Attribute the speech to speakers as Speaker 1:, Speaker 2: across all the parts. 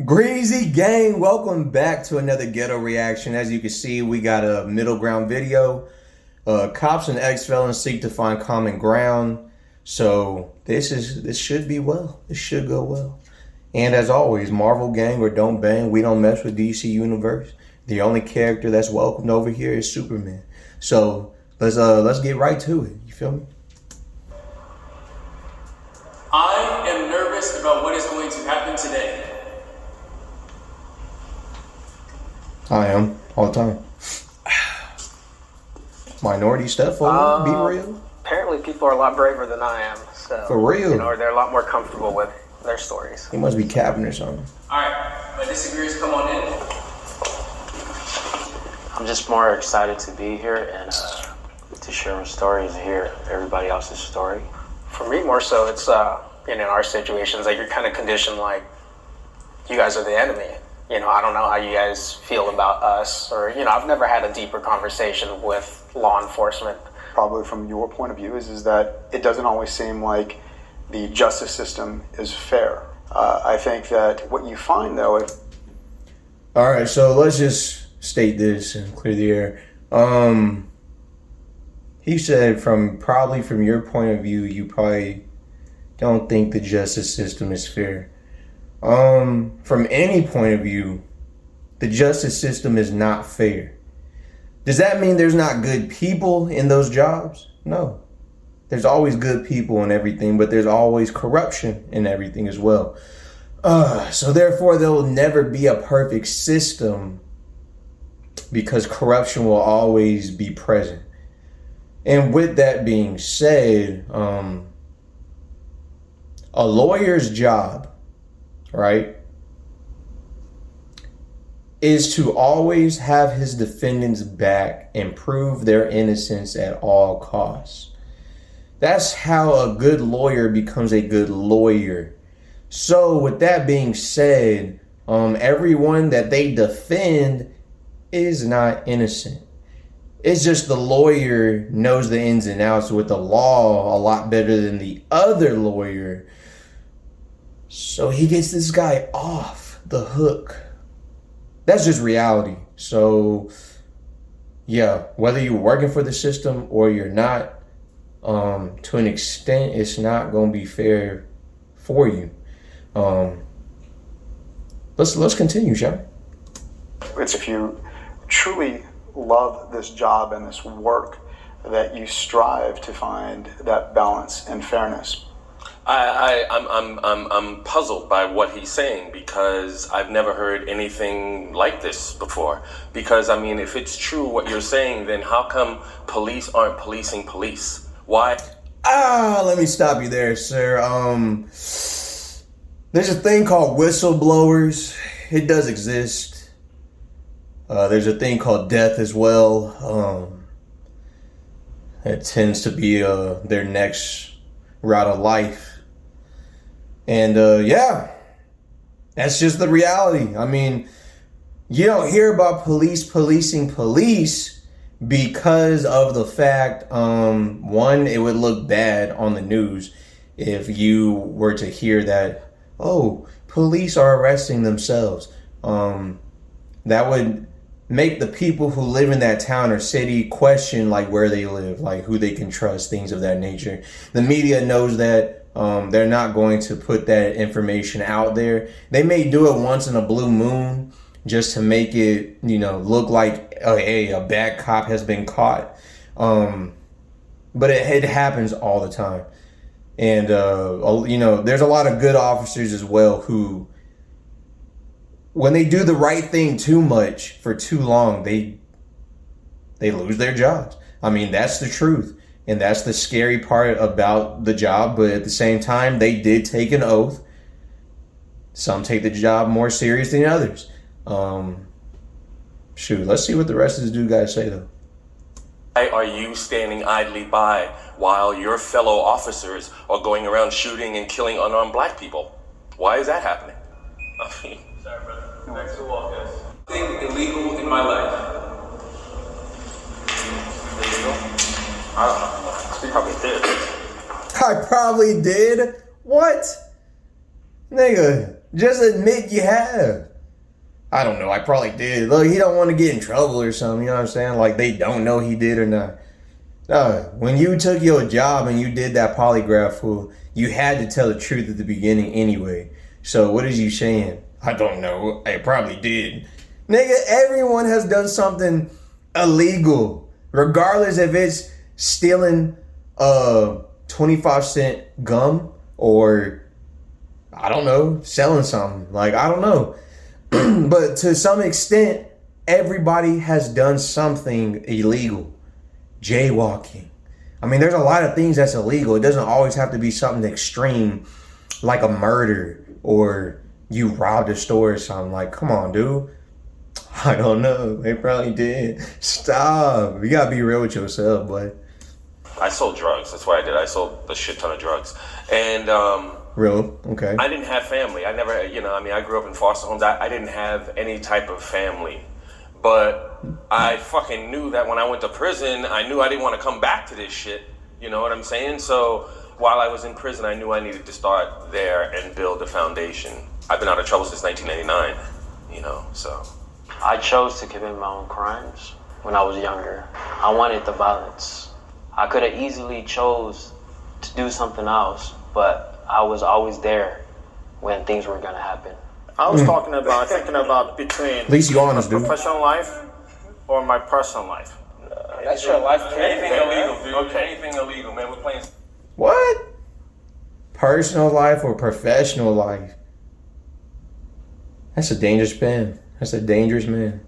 Speaker 1: Greasy gang, welcome back to another ghetto reaction. As you can see, we got a middle ground video. Cops and ex-felons seek to find common ground. So this should be well. This should go well. And as always, Marvel gang or don't bang. We don't mess with DC Universe. The only character that's welcomed over here is Superman. So let's get right to it. You feel me?
Speaker 2: I am nervous about what is going to happen today.
Speaker 1: I am all the time. Minority stepfather, be real.
Speaker 3: Apparently people are a lot braver than I am. So,
Speaker 1: For real.
Speaker 3: You know, they're a lot more comfortable with their stories.
Speaker 1: He must be capping or something.
Speaker 2: Alright, my disagreeers, come on in.
Speaker 4: I'm just more excited to be here and to share my stories and hear everybody else's story.
Speaker 3: For me, more so, it's in our situations, like you're kind of conditioned like you guys are the enemy. You know, I don't know how you guys feel about us, or, I've never had a deeper conversation with law enforcement.
Speaker 5: Probably from your point of view is that it doesn't always seem like the justice system is fair. I think that what you find, though, if...
Speaker 1: All right, so let's just state this and clear the air. He said probably from your point of view, you probably don't think the justice system is fair. From any point of view, the justice system is not fair. Does that mean there's not good people in those jobs? No. There's always good people in everything, but there's always corruption in everything as well. So therefore, there will never be a perfect system because corruption will always be present. And with that being said, a lawyer's job, right, is to always have his defendants back and prove their innocence at all costs. That's how a good lawyer becomes a good lawyer. So with that being said, everyone that they defend is not innocent. It's just the lawyer knows the ins and outs with the law a lot better than the other lawyer. So he gets this guy off the hook. That's just reality. So, yeah, whether you're working for the system or you're not, to an extent, it's not going to be fair for you. Let's continue, shall we?
Speaker 5: It's if you truly love this job and this work that you strive to find that balance and fairness.
Speaker 2: I'm puzzled by what he's saying because I've never heard anything like this before. Because, I mean, if it's true what you're saying, then how come police aren't policing police? Why?
Speaker 1: Let me stop you there, sir. There's a thing called whistleblowers. It does exist. There's a thing called death as well. It tends to be their next route of life. And yeah, that's just the reality. I mean, you don't hear about police policing police because of the fact, one, it would look bad on the news if you were to hear that, oh, police are arresting themselves. That would make the people who live in that town or city question like where they live, like who they can trust, things of that nature. The media knows that. They're not going to put that information out there. They may do it once in a blue moon just to make it, look like, hey, a bad cop has been caught. But it happens all the time. And, there's a lot of good officers as well who, when they do the right thing too much for too long, they lose their jobs. I mean, that's the truth. And that's the scary part about the job. But at the same time, they did take an oath. Some take the job more serious than others. Let's see what the rest of this dude guys say, though.
Speaker 2: Why are you standing idly by while your fellow officers are going around shooting and killing unarmed black people? Why is that happening? I mean, sorry, brother. Thanks for walking us. Thing illegal in my life.
Speaker 4: I don't know. You probably did.
Speaker 1: I probably did. What? Nigga, Just admit you have. I don't know. I probably did. Look, he don't want to get in trouble or something. You know what I'm saying? Like they don't know he did or not. When you took your job and you did that polygraph, fool, you had to tell the truth at the beginning anyway. So what is you saying? I don't know. I probably did. Nigga, everyone has done something illegal. Regardless if it's stealing 25-cent gum or, I don't know, selling something. Like, I don't know. But to some extent, everybody has done something illegal. Jaywalking. I mean, there's a lot of things that's illegal. It doesn't always have to be something extreme like a murder or you robbed a store or something. Like, come on, dude. I don't know. They probably did. Stop. You gotta be real with yourself, boy.
Speaker 2: I sold drugs. That's what I did. I sold a shit ton of drugs. And
Speaker 1: real? Okay.
Speaker 2: I didn't have family. I never, I grew up in foster homes. I didn't have any type of family. But I fucking knew that when I went to prison, I knew I didn't want to come back to this shit. You know what I'm saying? So while I was in prison, I knew I needed to start there and build a foundation. I've been out of trouble since 1999, so.
Speaker 4: I chose to commit my own crimes when I was younger. I wanted the violence. I could have easily chose to do something else, but I was always there when things were gonna happen.
Speaker 6: I was thinking about between
Speaker 1: At least you honest, dude.
Speaker 6: professional life or my personal life.
Speaker 3: That's your life.
Speaker 2: Anything illegal, dude.
Speaker 6: Okay.
Speaker 2: Anything illegal, man. We're playing.
Speaker 1: What? Personal life or professional life? That's a dangerous man. That's a dangerous man.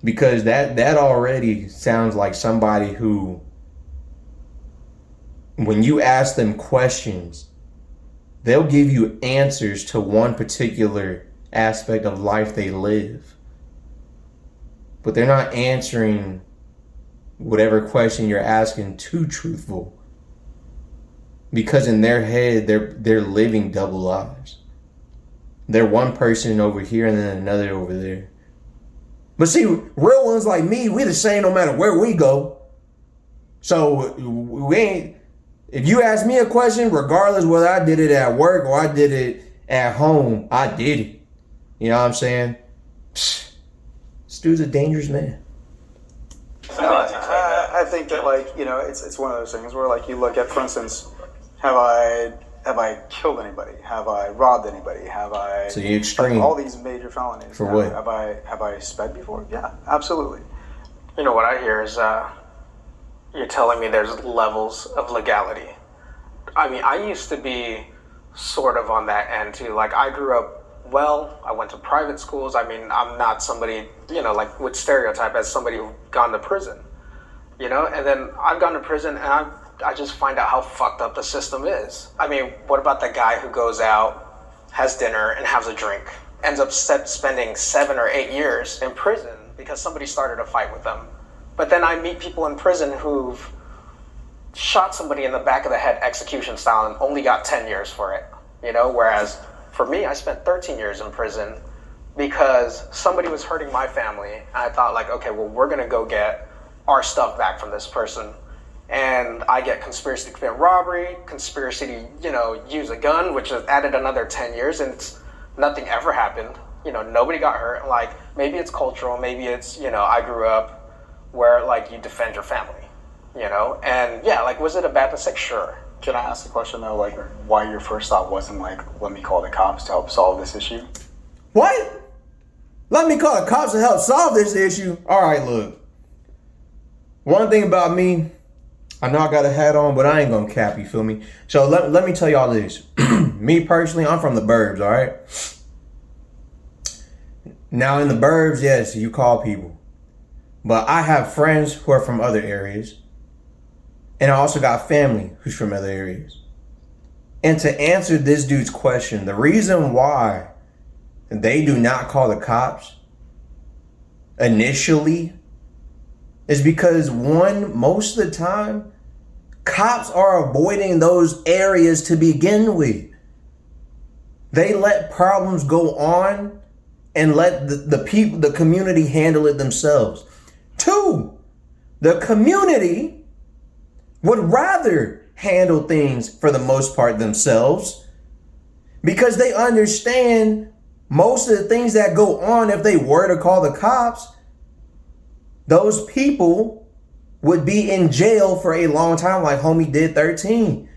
Speaker 1: Because that already sounds like somebody who, when you ask them questions, they'll give you answers to one particular aspect of life they live. But they're not answering whatever question you're asking too truthful. Because in their head, they're living double lives. They're one person over here and then another over there. But see, real ones like me, we the same no matter where we go. So we ain't, if you ask me a question, regardless whether I did it at work or I did it at home, I did it. You know what I'm saying? Psst, this dude's a dangerous man.
Speaker 5: I think that it's one of those things where you look at, for instance, have I killed anybody? Have I robbed anybody? Have I
Speaker 1: So you're extreme.
Speaker 5: all these major felonies?
Speaker 1: For what?
Speaker 5: Have I sped before? Yeah, absolutely.
Speaker 3: You know what I hear is you're telling me there's levels of legality. I mean, I used to be sort of on that end too. Like I grew up well, I went to private schools. I mean, I'm not somebody, would stereotype as somebody who's gone to prison, and then I've gone to prison and I just find out how fucked up the system is. I mean, what about the guy who goes out, has dinner, and has a drink, ends up spending 7 or 8 years in prison because somebody started a fight with them? But then I meet people in prison who've shot somebody in the back of the head execution style and only got 10 years for it, whereas for me, I spent 13 years in prison because somebody was hurting my family. And I thought okay, well, we're gonna go get our stuff back from this person. And I get conspiracy to commit robbery, conspiracy to, use a gun, which has added another 10 years, and nothing ever happened. Nobody got hurt. Maybe it's cultural, maybe it's, I grew up where, you defend your family, And, yeah, was it a bad mistake? Sure.
Speaker 5: Can I ask the question, though, why your first thought wasn't, let me call the cops to help solve this issue?
Speaker 1: What? Let me call the cops to help solve this issue? All right, look. One thing about me, I know I got a hat on, but I ain't gonna cap, you feel me? So let me tell y'all this. Me personally, I'm from the burbs, all right? Now in the burbs, yes, you call people. But I have friends who are from other areas. And I also got family who's from other areas. And to answer this dude's question, the reason why they do not call the cops initially is because, one, most of the time, cops are avoiding those areas to begin with. They let problems go on and let the community handle it themselves. Two, the community would rather handle things for the most part themselves Because they understand most of the things that go on. If they were to call the cops, those people would be in jail for a long time, like homie did 13.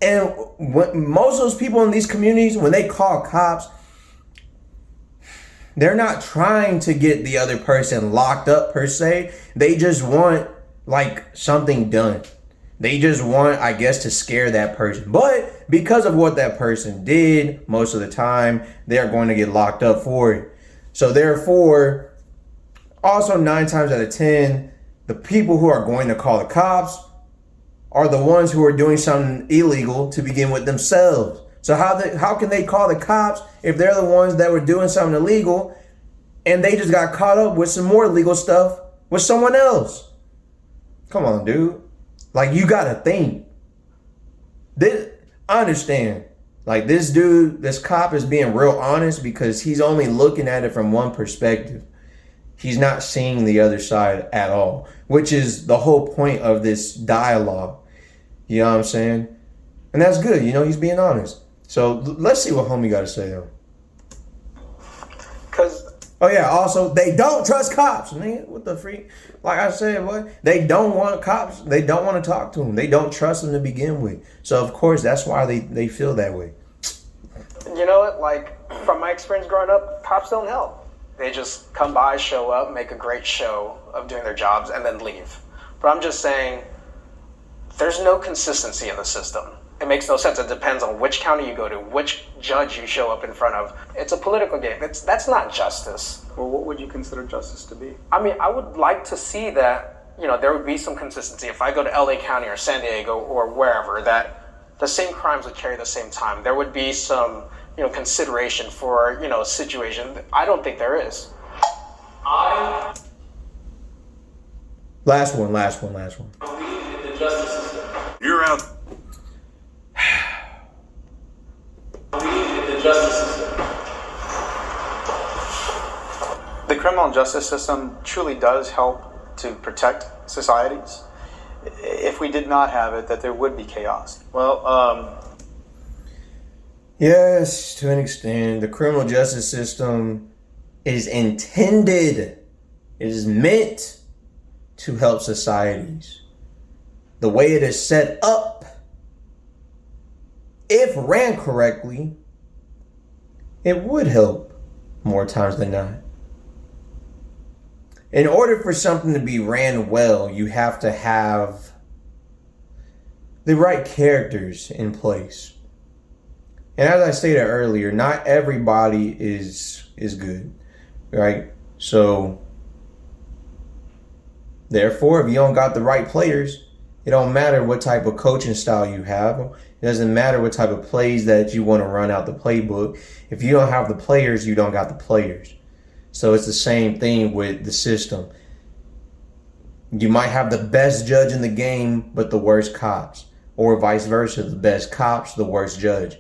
Speaker 1: And most of those people in these communities, when they call cops, they're not trying to get the other person locked up per se. They just want like something done. They just want, I guess, to scare that person. But because of what that person did, most of the time, they're going to get locked up for it. So therefore, also 9 times out of 10, the people who are going to call the cops are the ones who are doing something illegal to begin with themselves. So how can they call the cops if they're the ones that were doing something illegal and they just got caught up with some more illegal stuff with someone else? Come on, dude. Like, you gotta think. I understand. Like, this cop is being real honest because he's only looking at it from one perspective. He's not seeing the other side at all, which is the whole point of this dialogue. You know what I'm saying? And that's good. You know, he's being honest. So let's see what homie got to say, though. Oh, yeah. Also, they don't trust cops. Man, what the freak? Like I said, what? They don't want cops. They don't want to talk to them. They don't trust them to begin with. So, of course, that's why they feel that way.
Speaker 3: You know what? Like, from my experience growing up, cops don't help. They just come by, show up, make a great show of doing their jobs, and then leave. But I'm just saying, there's no consistency in the system. It makes no sense. It depends on which county you go to, which judge you show up in front of. It's a political game. That's not justice.
Speaker 5: Well, what would you consider justice to be?
Speaker 3: I mean, I would like to see that, you know, there would be some consistency. If I go to LA County or San Diego or wherever, that the same crimes would carry the same time. There would be some, you know, consideration for, you know, a situation. I don't think there is.
Speaker 1: Last one.
Speaker 2: Believe in the justice system. You're out. Believe in the justice system.
Speaker 5: The criminal justice system truly does help to protect societies. If we did not have it, that there would be chaos.
Speaker 6: Well,
Speaker 1: Yes, to an extent. The criminal justice system is intended, it is meant to help societies. The way it is set up, if ran correctly, it would help more times than not. In order for something to be ran well, you have to have the right characters in place. And as I stated earlier, not everybody is good, right? So, therefore, if you don't got the right players, it don't matter what type of coaching style you have. It doesn't matter what type of plays that you want to run out the playbook. If you don't have the players, you don't got the players. So it's the same thing with the system. You might have the best judge in the game, but the worst cops. Or vice versa, the best cops, the worst judge.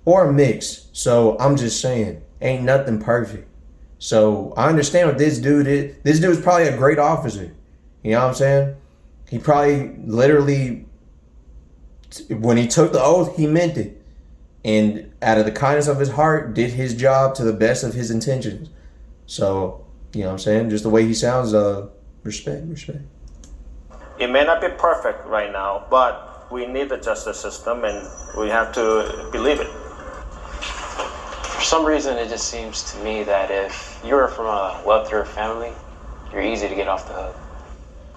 Speaker 1: Or a mix. So I'm just saying, ain't nothing perfect. So I understand what this dude is. This dude is probably a great officer. You know what I'm saying? He probably literally, when he took the oath, he meant it. And out of the kindness of his heart, did his job to the best of his intentions. So, you know what I'm saying? Just the way he sounds, respect.
Speaker 6: it may not be perfect right now, but we need the justice system and we have to believe it.
Speaker 4: For some reason, it just seems to me that if you're from a wealthier family, you're easy to get off the hook.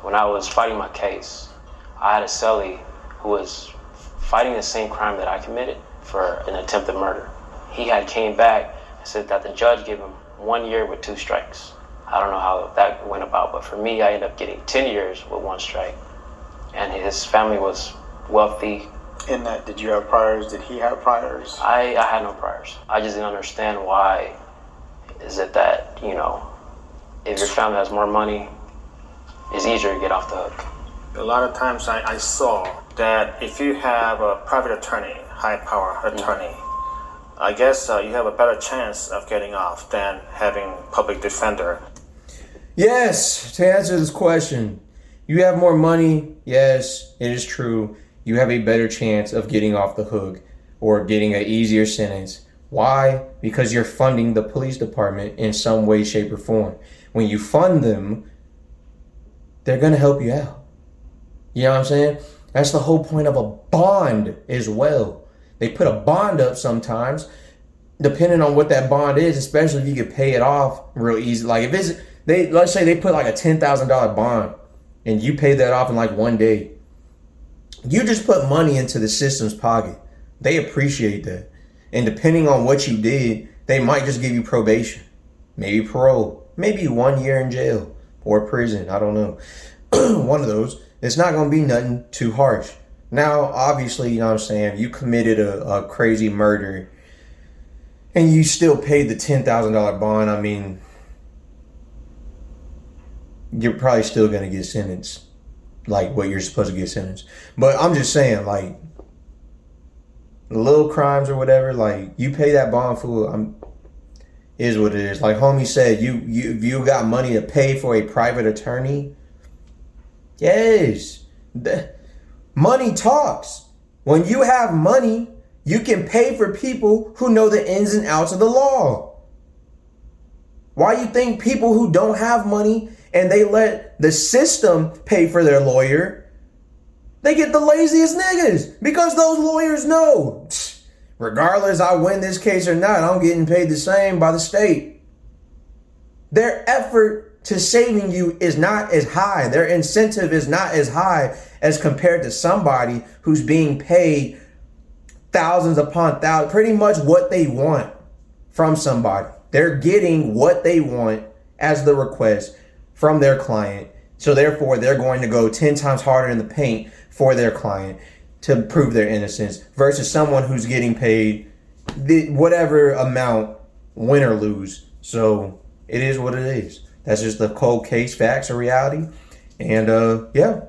Speaker 4: When I was fighting my case, I had a cellie who was fighting the same crime that I committed for an attempted murder. He had came back and said that the judge gave him 1 year with 2 strikes. I don't know how that went about, but for me, I ended up getting 10 years with 1 strike. And his family was wealthy.
Speaker 5: In that, did you have priors? Did he have priors?
Speaker 4: I had no priors. I just didn't understand why is it that, you know, if your family has more money, it's easier to get off the hook.
Speaker 6: A lot of times I saw that if you have a private attorney, high power attorney, I guess you have a better chance of getting off than having public defender.
Speaker 1: Yes, to answer this question, you have more money. Yes, it is true. You have a better chance of getting off the hook or getting an easier sentence. Why? Because you're funding the police department in some way, shape, or form. When you fund them, they're going to help you out. You know what I'm saying? That's the whole point of a bond as well. They put a bond up sometimes, depending on what that bond is, especially if you could pay it off real easy. Like if it's, let's say they put like a $10,000 bond and you pay that off in like one day. You just put money into the system's pocket. They appreciate that. And depending on what you did, they might just give you probation, maybe parole, maybe 1 year in jail or prison. I don't know. One of those. It's not going to be nothing too harsh. Now, obviously, you know what I'm saying, if you committed a crazy murder and you still paid the $10,000 bond, I mean, you're probably still going to get sentenced like what you're supposed to get sentenced. But I'm just saying, like, little crimes or whatever, like, you pay that bond for, is what it is. Like homie said, if you got money to pay for a private attorney, yes, money talks. When you have money, you can pay for people who know the ins and outs of the law. Why you think people who don't have money and they let the system pay for their lawyer, they get the laziest niggas? Because those lawyers know, regardless I win this case or not, I'm getting paid the same by the state. Their effort to saving you is not as high. Their incentive is not as high as compared to somebody who's being paid thousands upon thousands, pretty much what they want from somebody. They're getting what they want as the request from their client. So therefore, they're going to go 10 times harder in the paint for their client to prove their innocence versus someone who's getting paid whatever amount, win or lose. So it is what it is. That's just the cold case facts of reality. And yeah,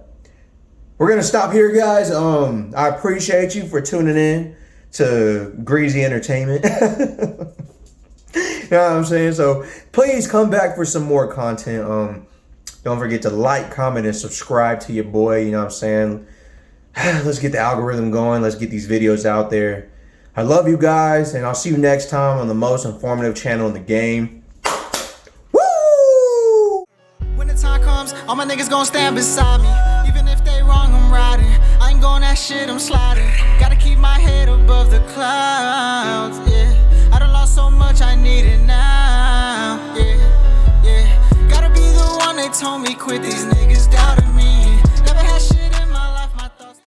Speaker 1: we're going to stop here, guys. I appreciate you for tuning in to Greasy Entertainment. You know what I'm saying? So please come back for some more content. Don't forget to like, comment, and subscribe to your boy. You know what I'm saying? Let's get the algorithm going. Let's get these videos out there. I love you guys, and I'll see you next time on the most informative channel in the game. Woo!
Speaker 7: When the time comes, all my niggas gon' stand beside me. Even if they wrong, I'm riding. I ain't going that shit, I'm sliding. Gotta keep my head above the clouds, yeah. I done lost so much, I need it now, yeah, yeah. Gotta be the one they told me quit these niggas.